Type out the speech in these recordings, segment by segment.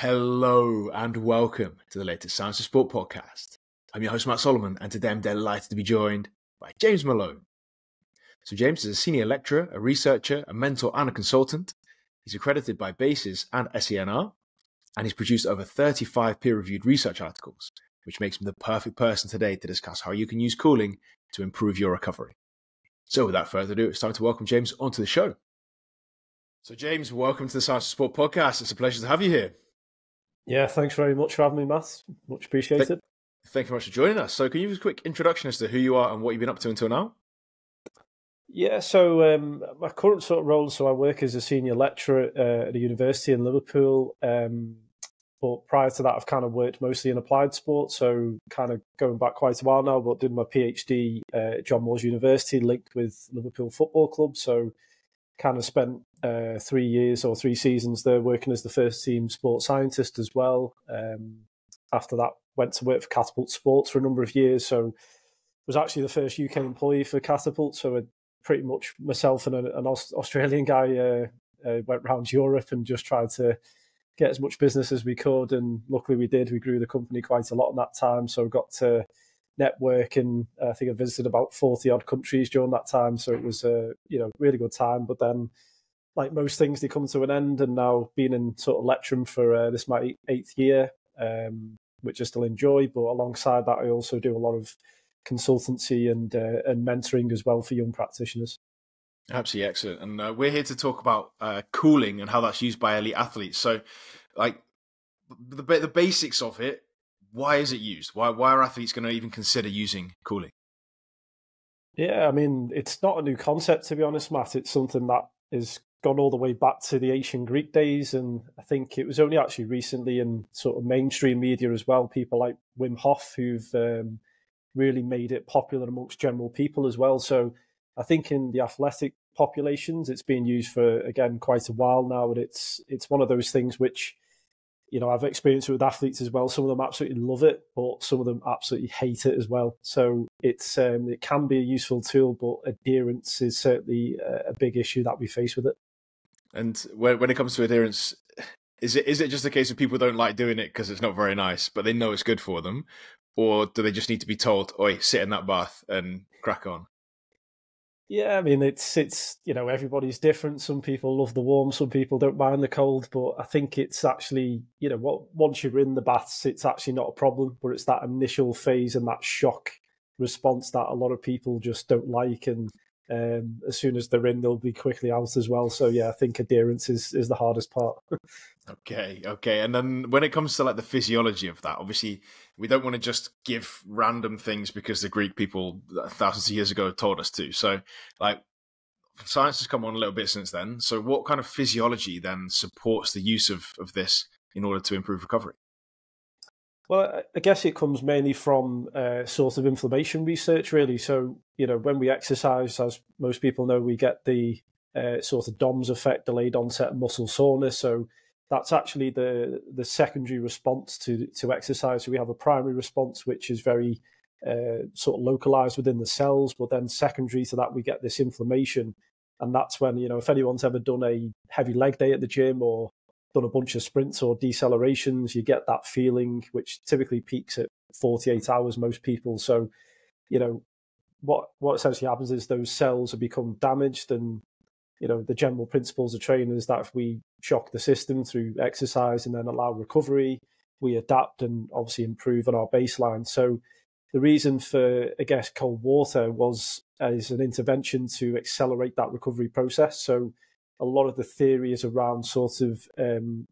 Hello and welcome to the latest Science of Sport podcast. I'm your host, Matt Solomon, and today I'm delighted to be joined by James Malone. So James is a senior lecturer, a researcher, a mentor, and a consultant. He's accredited by BASIS and SENR, and he's produced over 35 peer-reviewed research articles, which makes him the perfect person today to discuss how you can use cooling to improve your recovery. So without further ado, it's time to welcome James onto the show. So James, welcome to the Science of Sport podcast. It's a pleasure to have you here. Yeah, thanks very much for having me, Matt. Much appreciated. Thank you very much for joining us. So can you give us a quick introduction as to who you are and what you've been up to until now? Yeah, so my current sort of role, so I work as a senior lecturer at a university in Liverpool. But prior to that, I've kind of worked mostly in applied sport, so kind of going back quite a while now, but did my PhD at John Moores University linked with Liverpool Football Club. So kind of spent 3 years or 3 seasons there working as the first team sports scientist as well. After that, went to work for Catapult Sports for a number of years. So was actually the first UK employee for Catapult. So pretty much myself and an Australian guy went around Europe and just tried to get as much business as we could. And luckily we did. We grew the company quite a lot in that time. So got to network, and I think I visited about 40 odd countries during that time. So it was a really good time. But then, like most things, they come to an end. And now being in sort of lecturing for this my 8th year, which I still enjoy. But alongside that, I also do a lot of consultancy and mentoring as well for young practitioners. Absolutely excellent. And we're here to talk about cooling and how that's used by elite athletes. So, like the basics of it. Why is it used? Why are athletes going to even consider using cooling? Yeah, I mean, it's not a new concept, to be honest, Matt. It's something that has gone all the way back to the ancient Greek days. And I think it was only actually recently in sort of mainstream media as well, people like Wim Hof, who've really made it popular amongst general people as well. So I think in the athletic populations, it's been used for, again, quite a while now. And it's one of those things which, I've experienced it with athletes as well. Some of them absolutely love it, but some of them absolutely hate it as well. So it can be a useful tool, but adherence is certainly a big issue that we face with it. And when it comes to adherence, is it just a case of people don't like doing it because it's not very nice, but they know it's good for them? Or do they just need to be told, "Oi, sit in that bath and crack on"? Yeah, I mean, it's everybody's different. Some people love the warm, some people don't mind the cold. But I think it's actually, once you're in the baths, it's actually not a problem. But it's that initial phase and that shock response that a lot of people just don't like. And as soon as they're in, they'll be quickly out as well. So yeah, I think adherence is the hardest part. Okay. And then when it comes to like the physiology of that, obviously we don't want to just give random things because the Greek people thousands of years ago told us to. So like science has come on a little bit since then. So what kind of physiology then supports the use of this in order to improve recovery? Well, I guess it comes mainly from sort of inflammation research, really. So, when we exercise, as most people know, we get the sort of DOMS effect, delayed onset muscle soreness. So that's actually the secondary response to exercise. So we have a primary response, which is very sort of localized within the cells. But then secondary to that, we get this inflammation. And that's when, if anyone's ever done a heavy leg day at the gym or done a bunch of sprints or decelerations, you get that feeling, which typically peaks at 48 hours, most people. So, what essentially happens is those cells have become damaged, and, the general principles of training is that if we shock the system through exercise and then allow recovery, we adapt and obviously improve on our baseline. So the reason for, I guess, cold water was as an intervention to accelerate that recovery process. So a lot of the theory is around sort of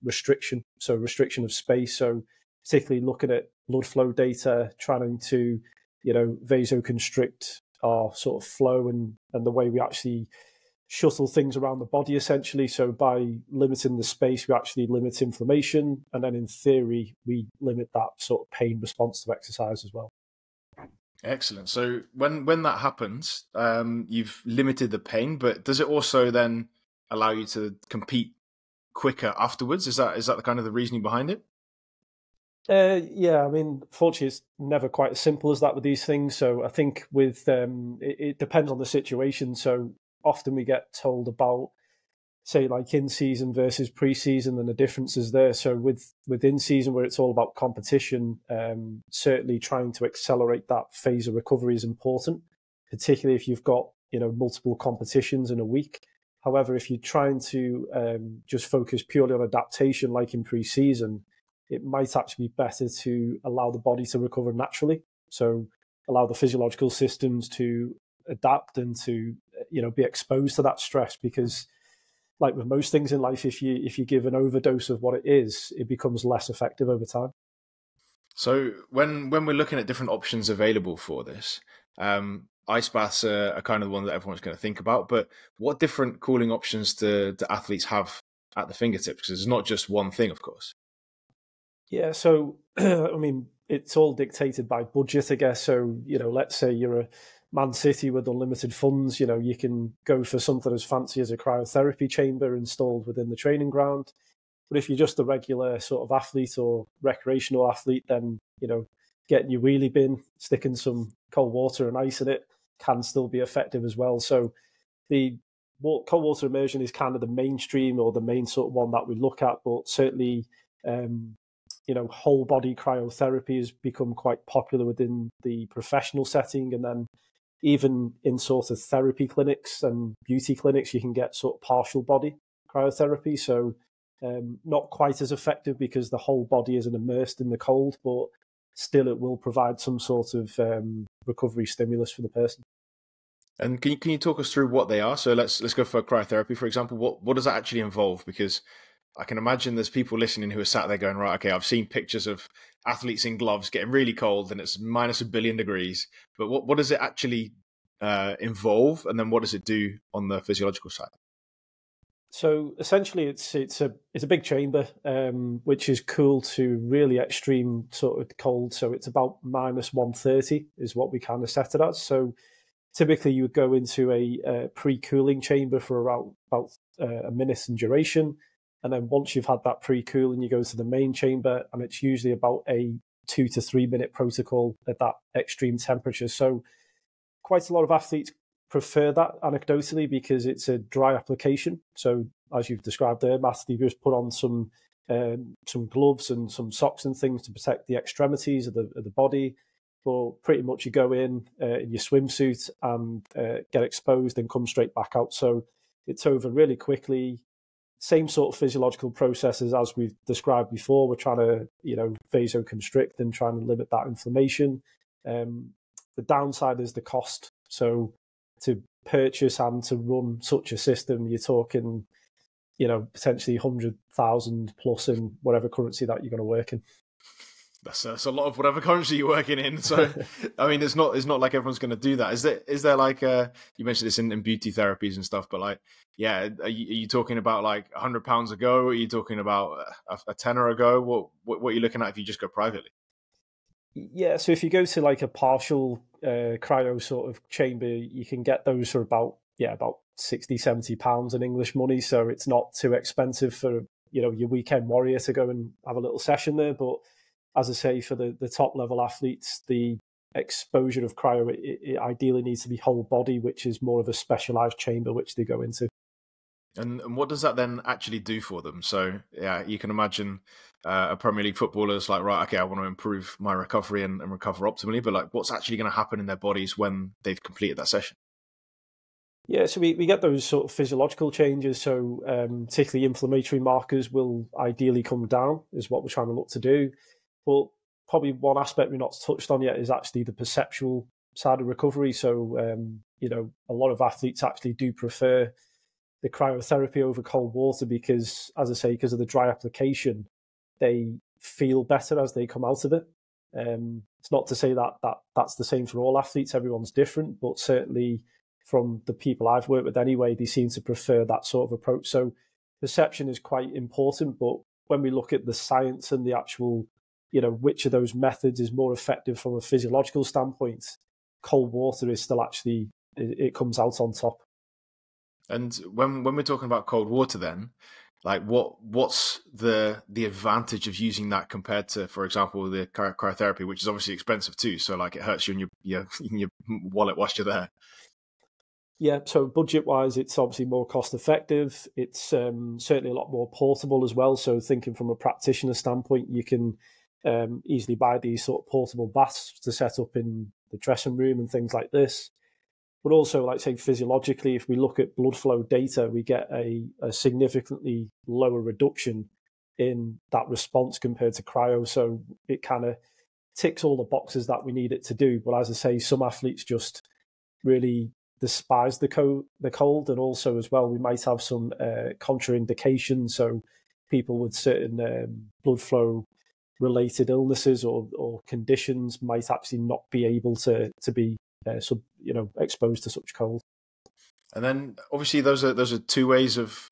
restriction, so restriction of space. So particularly looking at blood flow data, trying to, vasoconstrict our sort of flow and the way we actually shuttle things around the body, essentially. So by limiting the space, we actually limit inflammation. And then in theory, we limit that sort of pain response to exercise as well. Excellent. So when that happens, you've limited the pain, but does it also then allow you to compete quicker afterwards? Is that the kind of the reasoning behind it? Yeah, I mean, fortunately, it's never quite as simple as that with these things. So I think with it depends on the situation. So often we get told about say like in season versus pre-season and the differences there. So within season where it's all about competition, certainly trying to accelerate that phase of recovery is important, particularly if you've got, multiple competitions in a week. However, if you're trying to just focus purely on adaptation like in pre-season, it might actually be better to allow the body to recover naturally. So allow the physiological systems to adapt and to, be exposed to that stress, because like with most things in life, if you give an overdose of what it is, it becomes less effective over time. So when we're looking at different options available for this, ice baths are kind of the one that everyone's going to think about. But what different cooling options do athletes have at the fingertips? Because it's not just one thing, of course. Yeah, so I mean, it's all dictated by budget, I guess. So let's say you're a Man City with unlimited funds, you can go for something as fancy as a cryotherapy chamber installed within the training ground. But if you're just a regular sort of athlete or recreational athlete, then, getting your wheelie bin, sticking some cold water and ice in it can still be effective as well. So the cold water immersion is kind of the mainstream or the main sort of one that we look at, but certainly, whole body cryotherapy has become quite popular within the professional setting. And then even in sort of therapy clinics and beauty clinics, you can get sort of partial body cryotherapy. So not quite as effective because the whole body isn't immersed in the cold, but still it will provide some sort of recovery stimulus for the person. And can you talk us through what they are? So let's go for cryotherapy, for example. What does that actually involve? Because I can imagine there's people listening who are sat there going, right, okay, I've seen pictures of athletes in gloves getting really cold and it's minus 1 billion degrees. But what does it actually involve? And then what does it do on the physiological side? So essentially, it's a big chamber, which is cool to really extreme sort of cold. So it's about minus 130 is what we kind of set it as. So typically, you would go into a pre-cooling chamber for about a minute in duration. And then once you've had that pre-cooling, you go to the main chamber, and it's usually about a 2 to 3 minute protocol at that extreme temperature. So quite a lot of athletes prefer that anecdotally because it's a dry application. So as you've described there, Matt, you just put on some gloves and some socks and things to protect the extremities of the body. But pretty much you go in your swimsuit and get exposed and come straight back out. So it's over really quickly. Same sort of physiological processes as we've described before. We're trying to, vasoconstrict and trying to limit that inflammation. The downside is the cost. So to purchase and to run such a system, you're talking, potentially 100,000 plus in whatever currency that you're going to work in. That's a lot of whatever currency you're working in. So, I mean, it's not like everyone's going to do that. Is there like you mentioned this in beauty therapies and stuff, but like, yeah, are you talking about like £100 a go? Or are you talking about a tenner a go? What are you looking at if you just go privately? Yeah, so if you go to like a partial cryo sort of chamber, you can get those for about £60-70 in English money. So it's not too expensive for your weekend warrior to go and have a little session there. But as I say, for the top level athletes, the exposure of cryo, it ideally needs to be whole body, which is more of a specialized chamber which they go into. And what does that then actually do for them? So, yeah, you can imagine a Premier League footballer is like, right, okay, I want to improve my recovery and recover optimally, but like, what's actually going to happen in their bodies when they've completed that session? Yeah, so we get those sort of physiological changes. So particularly inflammatory markers will ideally come down is what we're trying to look to do. But probably one aspect we've not touched on yet is actually the perceptual side of recovery. So, a lot of athletes actually do prefer the cryotherapy over cold water because, as I say, because of the dry application, they feel better as they come out of it. It's not to say that's the same for all athletes. Everyone's different, but certainly from the people I've worked with anyway, they seem to prefer that sort of approach. So perception is quite important, but when we look at the science and the actual, which of those methods is more effective from a physiological standpoint, cold water is still actually, it comes out on top. And when we're talking about cold water, then, like what's the advantage of using that compared to, for example, the cryotherapy, which is obviously expensive too. So like it hurts you in your wallet whilst you're there. Yeah, so budget-wise, it's obviously more cost-effective. It's certainly a lot more portable as well. So thinking from a practitioner standpoint, you can easily buy these sort of portable baths to set up in the dressing room and things like this. But also, like say, physiologically, if we look at blood flow data, we get a significantly lower reduction in that response compared to cryo. So it kind of ticks all the boxes that we need it to do. But as I say, some athletes just really despise the cold, and also as well, we might have some contraindications. So people with certain blood flow related illnesses or conditions might actually not be able to be exposed to such cold. And then obviously those are two ways of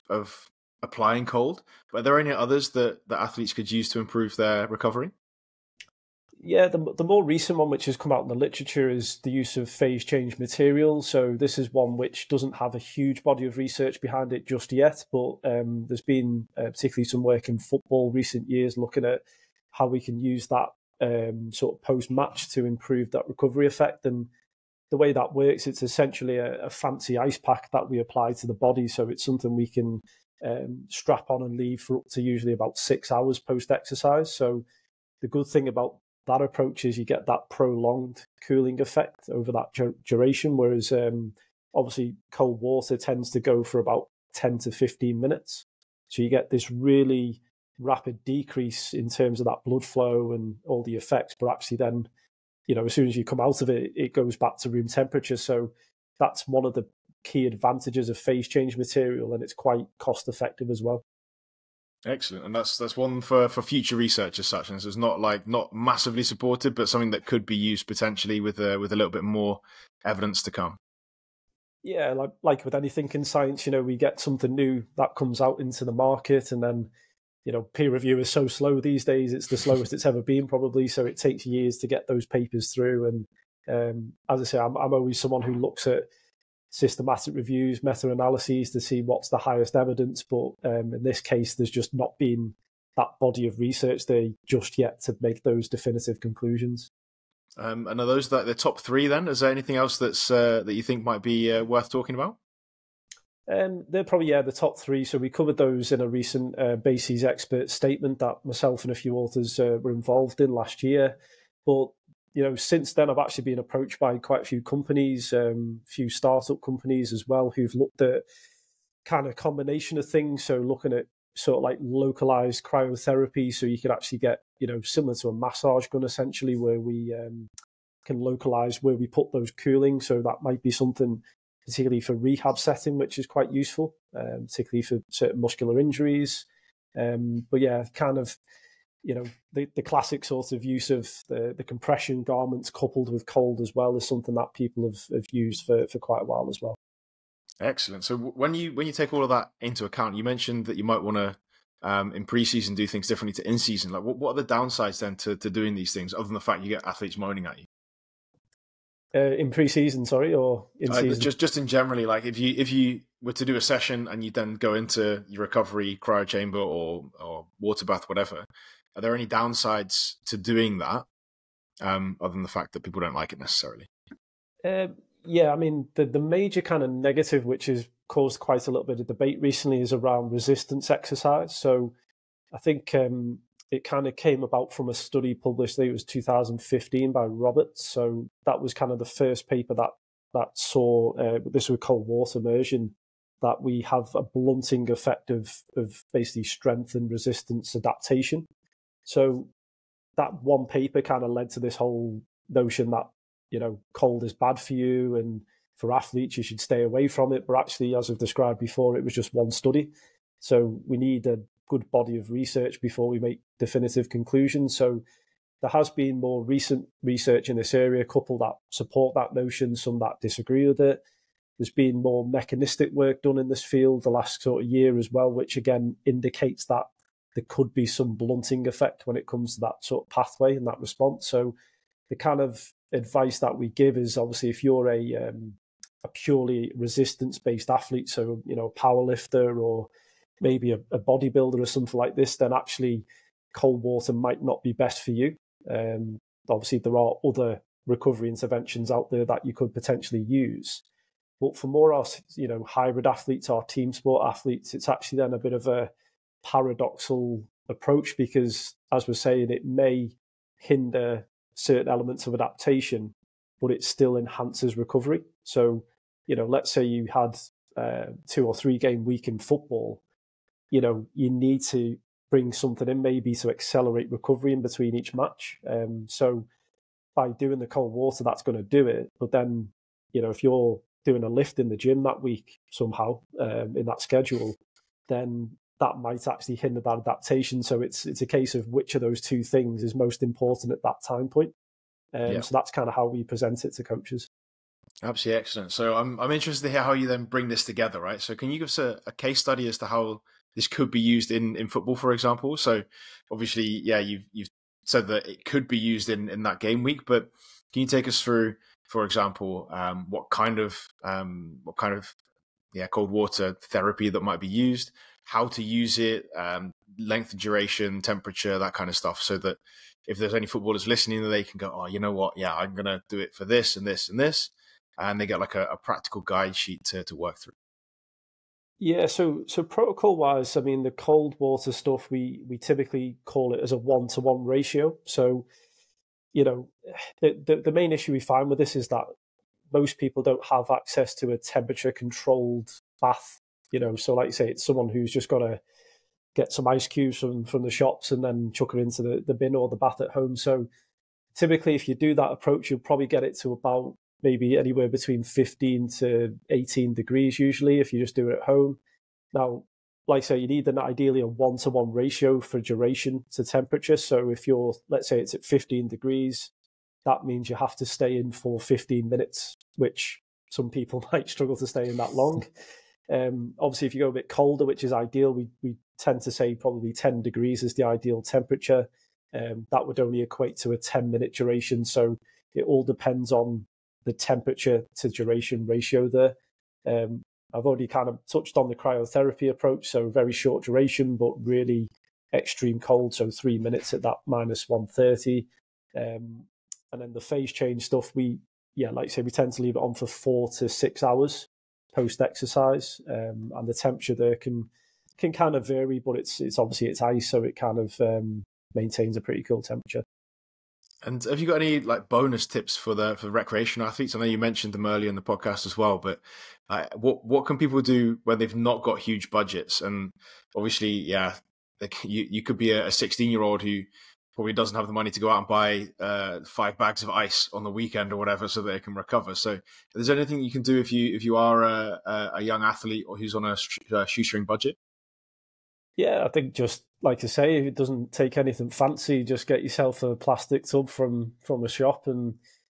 applying cold. But are there any others that athletes could use to improve their recovery? Yeah, the more recent one which has come out in the literature is the use of phase change material. So this is one which doesn't have a huge body of research behind it just yet, but there's been particularly some work in football recent years looking at how we can use that sort of post-match to improve that recovery effect. And the way that works, it's essentially a fancy ice pack that we apply to the body. So it's something we can strap on and leave for up to usually about 6 hours post-exercise. So the good thing about that approach is you get that prolonged cooling effect over that duration, whereas obviously cold water tends to go for about 10 to 15 minutes. So you get this really rapid decrease in terms of that blood flow and all the effects, but actually then, as soon as you come out of it, it goes back to room temperature. So that's one of the key advantages of phase change material, and it's quite cost effective as well. Excellent, and that's one for future research as such. And so it's not massively supported, but something that could be used potentially with a little bit more evidence to come. Yeah, like with anything in science, we get something new that comes out into the market, and then peer review is so slow these days. It's the slowest it's ever been probably. So it takes years to get those papers through. And as I say, I'm always someone who looks at systematic reviews, meta-analyses to see what's the highest evidence. But in this case, there's just not been that body of research there just yet to make those definitive conclusions. And are those the top three then? Is there anything else that's that you think might be worth talking about? They're probably, the top three. So we covered those in a recent BASES expert statement that myself and a few authors were involved in last year. But, since then I've actually been approached by quite a few companies, a few startup companies as well, who've looked at kind of combination of things. So looking at sort of like localized cryotherapy. So you could actually get, similar to a massage gun essentially, where we can localize where we put those cooling. So that might be something particularly for rehab setting, which is quite useful, particularly for certain muscular injuries. But yeah, kind of, the classic sort of use of the compression garments coupled with cold as well is something that people have used for quite a while as well. Excellent. So when you take all of that into account, you mentioned that you might want to in pre-season do things differently to in-season. Like what are the downsides then to doing these things, other than the fact you get athletes moaning at you? In pre-season, sorry, or in season? Just in generally, like if you were to do a session and you then go into your recovery cryo chamber or water bath, whatever, are there any downsides to doing that, other than the fact that people don't like it necessarily? Yeah, I mean, the major kind of negative, which has caused quite a little bit of debate recently, is around resistance exercise. So I think it kind of came about from a study published, I think it was 2015 by Roberts. So that was kind of the first paper that saw, this was cold water immersion, that we have a blunting effect of basically strength and resistance adaptation. So that one paper kind of led to this whole notion that, cold is bad for you, and for athletes, you should stay away from it. But actually, as I've described before, it was just one study. So we need a good body of research before we make definitive conclusions. So there has been more recent research in this area, a couple that support that notion, some that disagree with it. There's been more mechanistic work done in this field the last sort of year as well, which again indicates that there could be some blunting effect when it comes to that sort of pathway and that response. So the kind of advice that we give is obviously if you're a purely resistance-based athlete, so a power lifter or maybe a bodybuilder or something like this, then actually cold water might not be best for you. Obviously, there are other recovery interventions out there that you could potentially use. But for more our, hybrid athletes, our team sport athletes, it's actually then a bit of a paradoxal approach because, as we're saying, it may hinder certain elements of adaptation, but it still enhances recovery. So, let's say you had 2 or 3 game week in football, you need to bring something in maybe to accelerate recovery in between each match. So by doing the cold water, that's going to do it. But then, if you're doing a lift in the gym that week somehow in that schedule, then that might actually hinder that adaptation. So it's a case of which of those 2 things is most important at that time point. So that's kind of how we present it to coaches. Absolutely excellent. So I'm interested to hear how you then bring this together, right? So can you give us a case study as to how this could be used in football, for example? So obviously, you've said that it could be used in that game week, but can you take us through, for example, what kind of cold water therapy that might be used, how to use it, length and duration, temperature, that kind of stuff, so that if there's any footballers listening, they can go, oh, you know what? Yeah, I'm going to do it for this and this and this. And they get like a practical guide sheet to work through. Yeah, so protocol wise, I mean, the cold water stuff, we typically call it as a 1-to-1 ratio. So, the main issue we find with this is that most people don't have access to a temperature controlled bath. So like you say, it's someone who's just got to get some ice cubes from the shops and then chuck it into the bin or the bath at home. So typically, if you do that approach, you'll probably get it to about maybe anywhere between 15 to 18 degrees usually if you just do it at home. Now, like I say, you need ideally a 1-to-1 ratio for duration to temperature. So if let's say it's at 15 degrees, that means you have to stay in for 15 minutes, which some people might struggle to stay in that long. Obviously, if you go a bit colder, which is ideal, we tend to say probably 10 degrees is the ideal temperature. That would only equate to a 10-minute duration. So it all depends on the temperature to duration ratio there. I've already kind of touched on the cryotherapy approach, so very short duration, but really extreme cold, so 3 minutes at that minus 130. And then the phase change stuff, like I say, we tend to leave it on for 4 to 6 hours post-exercise. And the temperature there can kind of vary, but it's obviously it's ice, so it kind of maintains a pretty cool temperature. And have you got any like bonus tips for the recreational athletes? I know you mentioned them earlier in the podcast as well, but what can people do when they've not got huge budgets? And obviously, you could be a 16-year-old who probably doesn't have the money to go out and buy 5 bags of ice on the weekend or whatever, so that they can recover. So, is there anything you can do if you are a young athlete or who's on a shoestring budget? Yeah, I think just like I say, if it doesn't take anything fancy, just get yourself a plastic tub from a shop and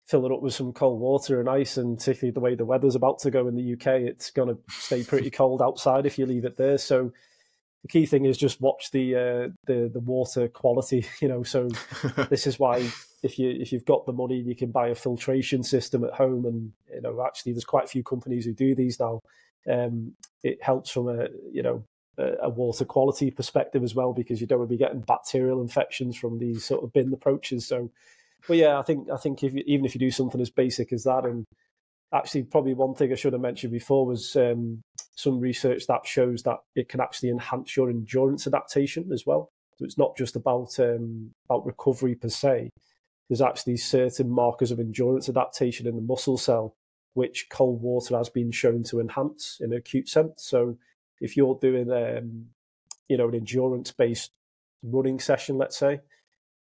fill it up with some cold water and ice. And particularly the way the weather's about to go in the UK, it's going to stay pretty cold outside if you leave it there. So the key thing is just watch the water quality. So this is why if you've got the money, you can buy a filtration system at home. And actually, there's quite a few companies who do these now. It helps from a water quality perspective as well, because you don't want to be getting bacterial infections from these sort of bin approaches. So, but yeah, I think even if you do something as basic as that, and actually probably one thing I should have mentioned before was some research that shows that it can actually enhance your endurance adaptation as well. So it's not just about recovery per se. There's actually certain markers of endurance adaptation in the muscle cell, which cold water has been shown to enhance in an acute sense. So if you're doing an endurance-based running session, let's say,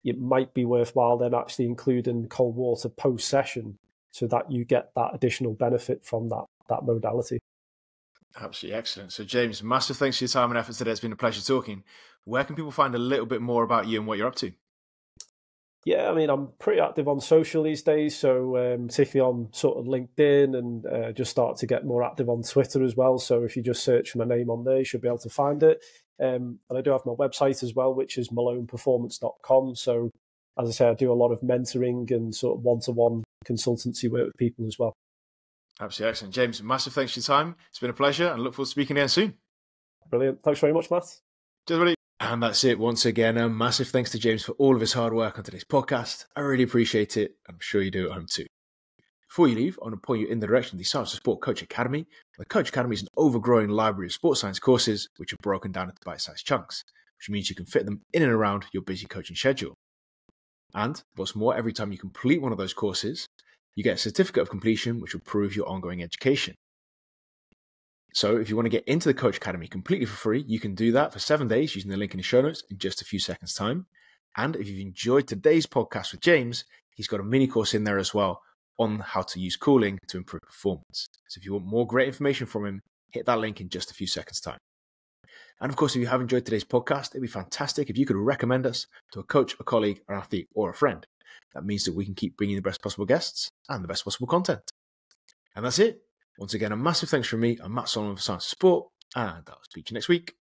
it might be worthwhile then actually including cold water post-session so that you get that additional benefit from that modality. Absolutely excellent. So James, massive thanks for your time and effort today. It's been a pleasure talking. Where can people find a little bit more about you and what you're up to? Yeah, I mean, I'm pretty active on social these days, so particularly on sort of LinkedIn, and just start to get more active on Twitter as well. So if you just search for my name on there, you should be able to find it. And I do have my website as well, which is maloneperformance.com. So as I say, I do a lot of mentoring and sort of one-to-one consultancy work with people as well. Absolutely excellent. James, massive thanks for your time. It's been a pleasure, and look forward to speaking again soon. Brilliant. Thanks very much, Matt. Cheers, buddy. And that's it. Once again, a massive thanks to James for all of his hard work on today's podcast. I really appreciate it. I'm sure you do at home too. Before you leave, I want to point you in the direction of the Science of Sport Coach Academy. The Coach Academy is an overgrowing library of sports science courses which are broken down into bite-sized chunks, which means you can fit them in and around your busy coaching schedule. And what's more, every time you complete one of those courses, you get a certificate of completion which will prove your ongoing education. So if you want to get into the Coach Academy completely for free, you can do that for 7 days using the link in the show notes in just a few seconds' time. And if you've enjoyed today's podcast with James, he's got a mini course in there as well on how to use cooling to improve performance. So if you want more great information from him, hit that link in just a few seconds' time. And of course, if you have enjoyed today's podcast, it'd be fantastic if you could recommend us to a coach, a colleague, an athlete, or a friend. That means that we can keep bringing the best possible guests and the best possible content. And that's it. Once again, a massive thanks from me. I'm Matt Solomon for Science of Sport, and I'll speak to you next week.